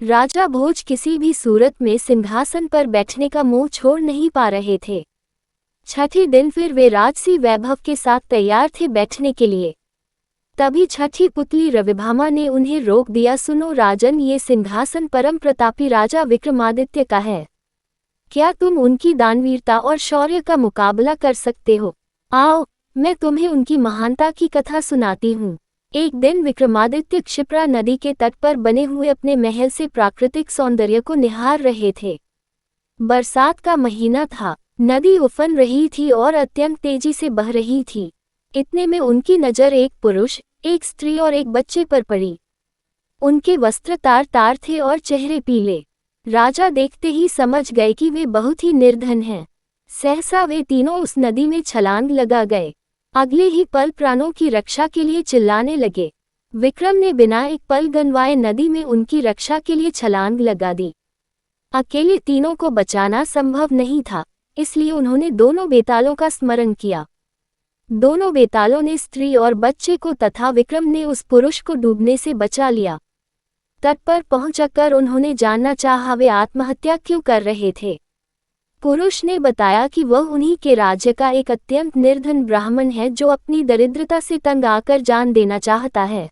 राजा भोज किसी भी सूरत में सिंहासन पर बैठने का मुंह छोड़ नहीं पा रहे थे। छठे दिन फिर वे राजसी वैभव के साथ तैयार थे बैठने के लिए। तभी छठी पुतली रविभामा ने उन्हें रोक दिया। सुनो राजन, ये सिंहासन परम प्रतापी राजा विक्रमादित्य का है। क्या तुम उनकी दानवीरता और शौर्य का मुकाबला कर सकते हो? आओ, मैं तुम्हें उनकी महानता की कथा सुनाती हूँ। एक दिन विक्रमादित्य क्षिप्रा नदी के तट पर बने हुए अपने महल से प्राकृतिक सौंदर्य को निहार रहे थे। बरसात का महीना था, नदी उफन रही थी और अत्यंत तेजी से बह रही थी। इतने में उनकी नज़र एक पुरुष, एक स्त्री और एक बच्चे पर पड़ी। उनके वस्त्र तार तार थे और चेहरे पीले। राजा देखते ही समझ गए कि वे बहुत ही निर्धन हैं। सहसा वे तीनों उस नदी में छलांग लगा गए। अगले ही पल प्राणों की रक्षा के लिए चिल्लाने लगे। विक्रम ने बिना एक पल गंवाए नदी में उनकी रक्षा के लिए छलांग लगा दी। अकेले तीनों को बचाना संभव नहीं था, इसलिए उन्होंने दोनों बेतालों का स्मरण किया। दोनों बेतालों ने स्त्री और बच्चे को तथा विक्रम ने उस पुरुष को डूबने से बचा लिया। तट पर पहुंचकर उन्होंने जानना चाहा वे आत्महत्या क्यों कर रहे थे। पुरुष ने बताया कि वह उन्हीं के राज्य का एक अत्यंत निर्धन ब्राह्मण है जो अपनी दरिद्रता से तंग आकर जान देना चाहता है।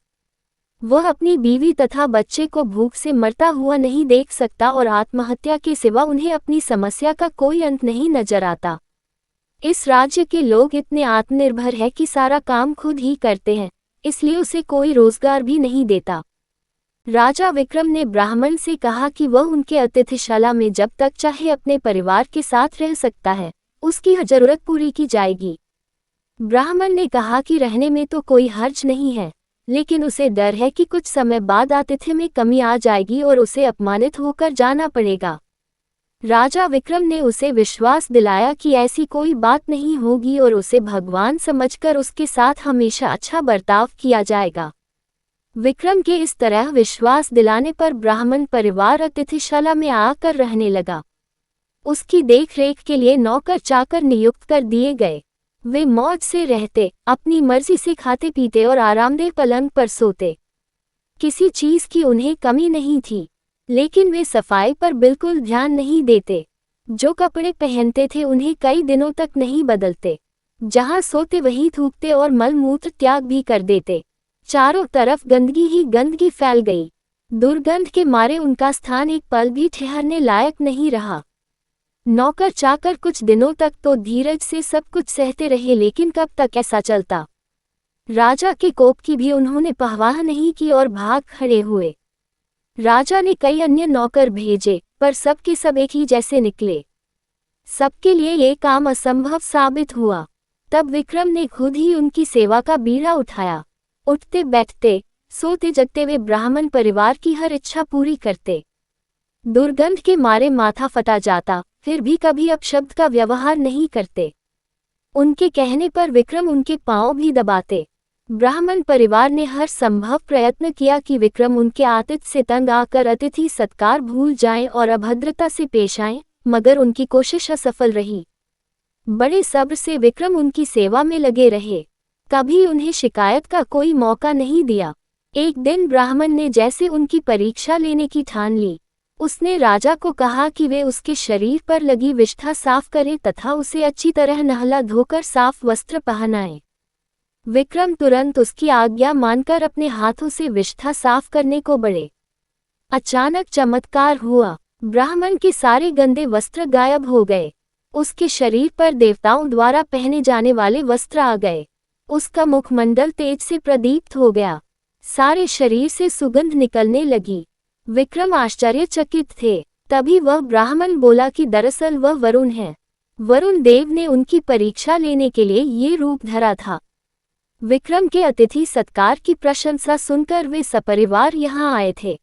वह अपनी बीवी तथा बच्चे को भूख से मरता हुआ नहीं देख सकता और आत्महत्या के सिवा उन्हें अपनी समस्या का कोई अंत नहीं नजर आता। इस राज्य के लोग इतने आत्मनिर्भर हैं कि सारा काम खुद ही करते हैं, इसलिए उसे कोई रोजगार भी नहीं देता। राजा विक्रम ने ब्राह्मण से कहा कि वह उनके अतिथिशाला में जब तक चाहे अपने परिवार के साथ रह सकता है, उसकी हर जरूरत पूरी की जाएगी। ब्राह्मण ने कहा कि रहने में तो कोई हर्ज नहीं है, लेकिन उसे डर है कि कुछ समय बाद आतिथ्य में कमी आ जाएगी और उसे अपमानित होकर जाना पड़ेगा। राजा विक्रम ने उसे विश्वास दिलाया कि ऐसी कोई बात नहीं होगी और उसे भगवान समझकर उसके साथ हमेशा अच्छा बर्ताव किया जाएगा। विक्रम के इस तरह विश्वास दिलाने पर ब्राह्मण परिवार अतिथिशाला में आकर रहने लगा। उसकी देखरेख के लिए नौकर चाकर नियुक्त कर दिए गए। वे मौज से रहते, अपनी मर्जी से खाते पीते और आरामदेह पलंग पर सोते। किसी चीज की उन्हें कमी नहीं थी, लेकिन वे सफाई पर बिल्कुल ध्यान नहीं देते। जो कपड़े पहनते थे उन्हें कई दिनों तक नहीं बदलते। जहां सोते वहीं थूकते और मलमूत्र त्याग भी कर देते। चारों तरफ गंदगी ही गंदगी फैल गई। दुर्गंध के मारे उनका स्थान एक पल भी ठहरने लायक नहीं रहा। नौकर चाकर कुछ दिनों तक तो धीरज से सब कुछ सहते रहे, लेकिन कब तक ऐसा चलता। राजा के कोप की भी उन्होंने परवाह नहीं की और भाग खड़े हुए। राजा ने कई अन्य नौकर भेजे, पर सब के सब एक ही जैसे निकले। सबके लिए ये काम असंभव साबित हुआ। तब विक्रम ने खुद ही उनकी सेवा का बीड़ा उठाया। उठते बैठते, सोते जगते वे ब्राह्मण परिवार की हर इच्छा पूरी करते। दुर्गंध के मारे माथा फटा जाता, फिर भी कभी अपशब्द का व्यवहार नहीं करते। उनके कहने पर विक्रम उनके पांव भी दबाते। ब्राह्मण परिवार ने हर संभव प्रयत्न किया कि विक्रम उनके आतिथ्य से तंग आकर अतिथि सत्कार भूल जाएं और अभद्रता से पेश आएं, मगर उनकी कोशिश असफल रही। बड़े सब्र से विक्रम उनकी सेवा में लगे रहे, कभी उन्हें शिकायत का कोई मौका नहीं दिया। एक दिन ब्राह्मण ने जैसे उनकी परीक्षा लेने की ठान ली। उसने राजा को कहा कि वे उसके शरीर पर लगी विष्ठा साफ करें तथा उसे अच्छी तरह नहला धोकर साफ वस्त्र पहनाएं। विक्रम तुरंत उसकी आज्ञा मानकर अपने हाथों से विष्ठा साफ करने को बढ़े। अचानक चमत्कार हुआ, ब्राह्मण के सारे गंदे वस्त्र गायब हो गए। उसके शरीर पर देवताओं द्वारा पहने जाने वाले वस्त्र आ गए। उसका मुखमंडल तेज से प्रदीप्त हो गया। सारे शरीर से सुगंध निकलने लगी। विक्रम आश्चर्यचकित थे। तभी वह ब्राह्मण बोला कि दरअसल वह वरुण है। वरुण देव ने उनकी परीक्षा लेने के लिए ये रूप धरा था। विक्रम के अतिथि सत्कार की प्रशंसा सुनकर वे सपरिवार यहाँ आए थे।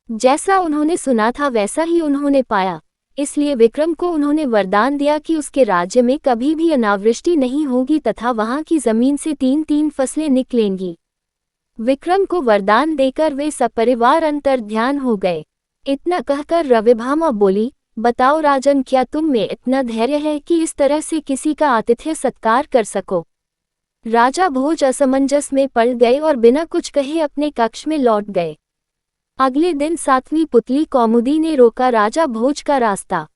जैसा उन्होंने सुना था वैसा ही उन्होंने पाया, इसलिए विक्रम को उन्होंने वरदान दिया कि उसके राज्य में कभी भी अनावृष्टि नहीं होगी तथा वहां की जमीन से 3-3 फसलें निकलेंगी। विक्रम को वरदान देकर वे सपरिवार अंतर्ध्यान हो गए। इतना कहकर रविभामा बोली, बताओ राजन, क्या तुम में इतना धैर्य है कि इस तरह से किसी का आतिथ्य सत्कार कर सको? राजा भोज असमंजस में पड़ गए और बिना कुछ कहे अपने कक्ष में लौट गए। अगले दिन सातवीं पुतली कौमुदी ने रोका राजा भोज का रास्ता।